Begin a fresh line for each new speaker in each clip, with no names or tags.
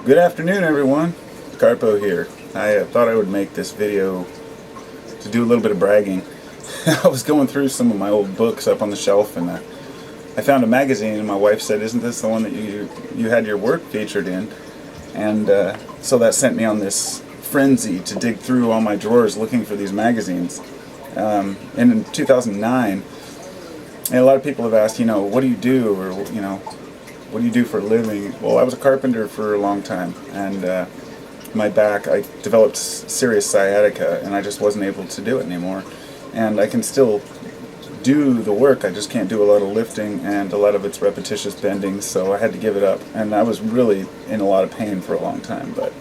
Good afternoon, everyone. Carpo here. I thought I would make this video to do a little bit of bragging. I was going through some of my old books up on the shelf, and I found a magazine, and my wife said, "Isn't this the one that you had your work featured in?" And so that sent me on this frenzy to dig through all my drawers looking for these magazines. And in 2009, and a lot of people have asked, what do you do, or what do you do for a living? Well, I was a carpenter for a long time, and my back, I developed serious sciatica, and I just wasn't able to do it anymore. And I can still do the work, I just can't do a lot of lifting, and a lot of it's repetitious bending, so I had to give it up. And I was really in a lot of pain for a long time. But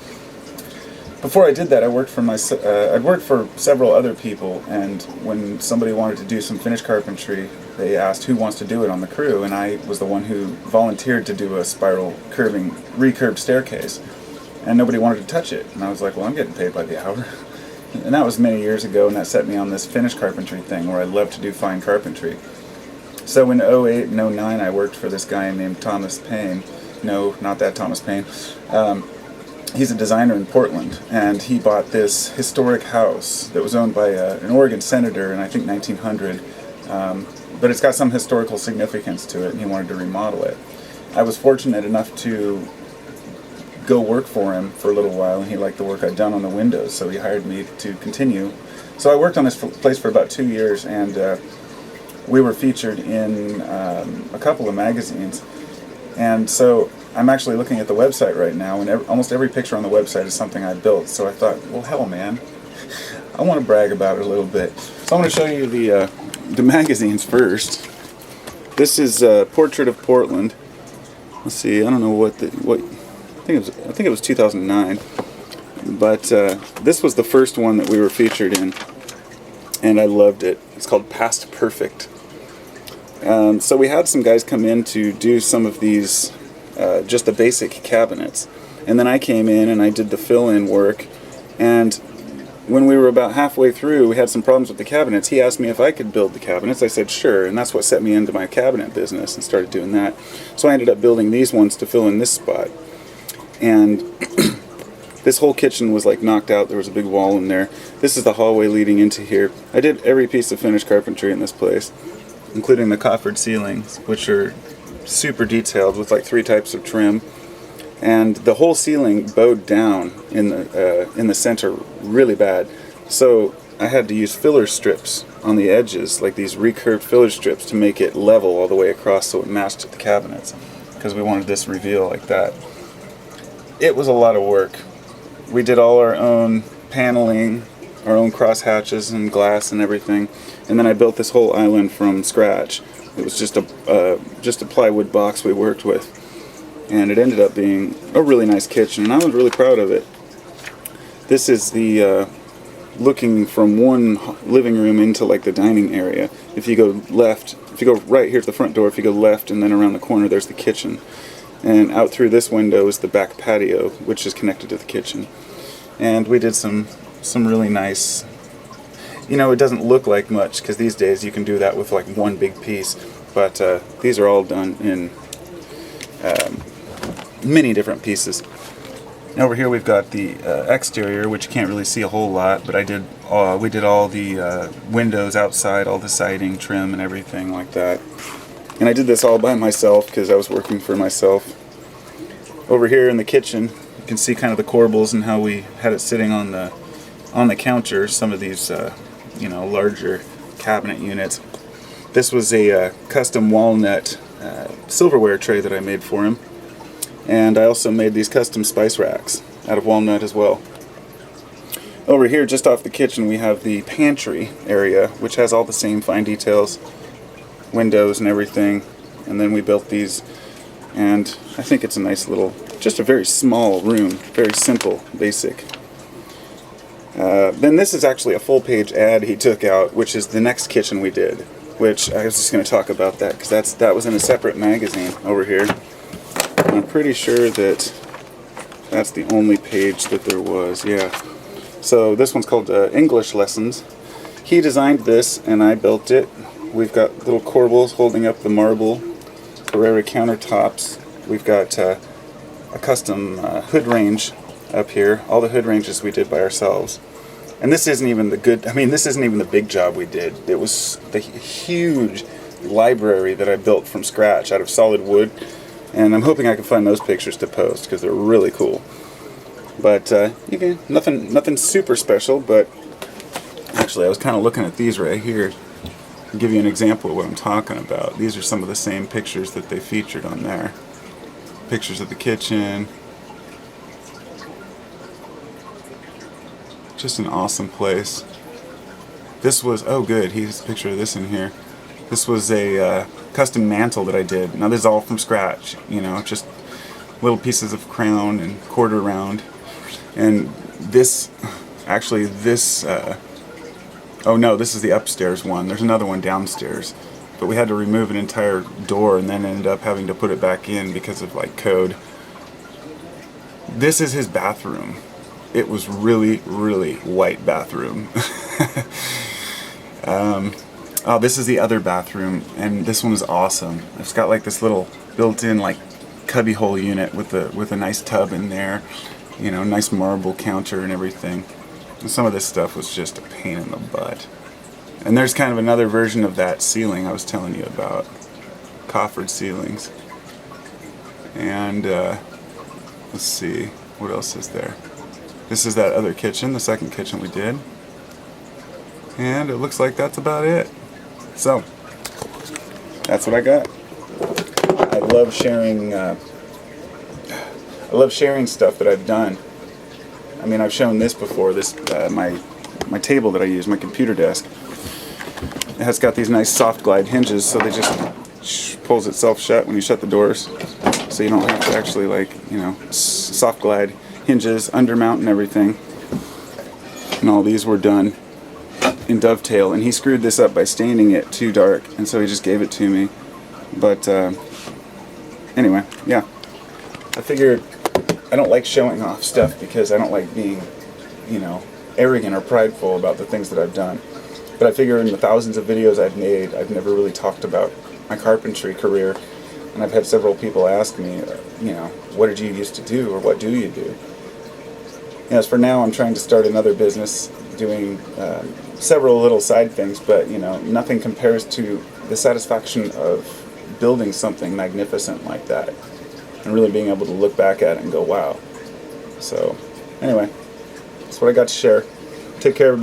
before I did that, I worked for I'd worked for several other people, and when somebody wanted to do some finished carpentry, they asked who wants to do it on the crew, and I was the one who volunteered to do a spiral recurved staircase, and nobody wanted to touch it. And I was like, well, I'm getting paid by the hour. And that was many years ago, and that set me on this finished carpentry thing where I love to do fine carpentry. So in 08 and 09, I worked for this guy named Thomas Paine. No, not that Thomas Paine. He's a designer in Portland, and he bought this historic house that was owned by an Oregon senator in, I think, 1900. But it's got some historical significance to it, and he wanted to remodel it. I was fortunate enough to go work for him for a little while, and he liked the work I'd done on the windows, so he hired me to continue. So I worked on this place for about 2 years, and we were featured in a couple of magazines. And so I'm actually looking at the website right now, and almost every picture on the website is something I built. So I thought, well, hell, man, I want to brag about it a little bit. So I'm going to show you the magazines first. This is Portrait of Portland. Let's see, I don't know I think it was 2009. But this was the first one that we were featured in, and I loved it. It's called Past Perfect. So we had some guys come in to do some of these, just the basic cabinets. And then I came in and I did the fill-in work. And when we were about halfway through, we had some problems with the cabinets. He asked me if I could build the cabinets. I said sure, and that's what set me into my cabinet business and started doing that. So I ended up building these ones to fill in this spot. And this whole kitchen was like knocked out. There was a big wall in there. This is the hallway leading into here. I did every piece of finished carpentry in this place, including the coffered ceilings, which are super detailed with like 3 types of trim. And the whole ceiling bowed down in the center really bad. So I had to use filler strips on the edges, like these recurved filler strips, to make it level all the way across so it matched the cabinets, because we wanted this reveal like that. It was a lot of work. We did all our own paneling, our own cross hatches and glass and everything, and then I built this whole island from scratch. It was just a plywood box we worked with, and it ended up being a really nice kitchen, and I was really proud of it. This is the looking from one living room into like the dining area. If you go left, if you go right, here's the front door. If you go left and then around the corner, there's the kitchen. And out through this window is the back patio, which is connected to the kitchen. And we did some really nice, it doesn't look like much, because these days you can do that with like one big piece, but these are all done in many different pieces. Over here we've got the exterior, which you can't really see a whole lot, but we did all the windows outside, all the siding, trim, and everything like that. And I did this all by myself because I was working for myself. Over here in the kitchen, you can see kind of the corbels and how we had it sitting on the counter. Some of these, larger cabinet units. This was a custom walnut silverware tray that I made for him, and I also made these custom spice racks out of walnut as well. Over here, just off the kitchen, we have the pantry area, which has all the same fine details, windows and everything. And then we built these, and I think it's a nice little, just a very small room, very simple, basic. Then this is actually a full-page ad he took out, which is the next kitchen we did, which I was just going to talk about that, because that was in a separate magazine over here. And I'm pretty sure that's the only page that there was, yeah. So this one's called English Lessons. He designed this, and I built it. We've got little corbels holding up the marble Carrera countertops. We've got a custom hood range up here. All the hood ranges we did by ourselves. And this isn't even this isn't even the big job we did. It was the huge library that I built from scratch out of solid wood. And I'm hoping I can find those pictures to post because they're really cool. But nothing super special, but actually I was kind of looking at these right here. I'll give you an example of what I'm talking about. These are some of the same pictures that they featured on there. Pictures of the kitchen. Just an awesome place. This was, oh good, he has a picture of this in here. This was a custom mantle that I did. Now this is all from scratch, you know, just little pieces of crown and quarter round. And this, actually this, oh no, this is the upstairs one. There's another one downstairs. But we had to remove an entire door and then ended up having to put it back in because of like code. This is his bathroom. It was really, really white bathroom. Oh, this is the other bathroom, and this one is awesome. It's got like this little built-in like cubbyhole unit with a nice tub in there. You know, nice marble counter and everything. And some of this stuff was just a pain in the butt. And there's kind of another version of that ceiling I was telling you about. Coffered ceilings. And let's see, what else is there? This is that other kitchen, the second kitchen we did. And it looks like that's about it. So, that's what I got. I love sharing stuff that I've done. I mean, I've shown this before, this my table that I use, my computer desk. It has got these nice soft glide hinges, so they just pulls itself shut when you shut the doors. So you don't have to actually, like, you know, soft glide hinges, undermount and everything. And all these were done in dovetail, and he screwed this up by staining it too dark, and so he just gave it to me. But anyway, yeah, I figured I don't like showing off stuff because I don't like being, you know, arrogant or prideful about the things that I've done. But I figure in the thousands of videos I've made, I've never really talked about my carpentry career, and I've had several people ask me, you know, what did you used to do, or what do you do? As for now, I'm trying to start another business, doing several little side things, but you know, nothing compares to the satisfaction of building something magnificent like that, and really being able to look back at it and go, wow. So, anyway, that's what I got to share. Take care, everybody.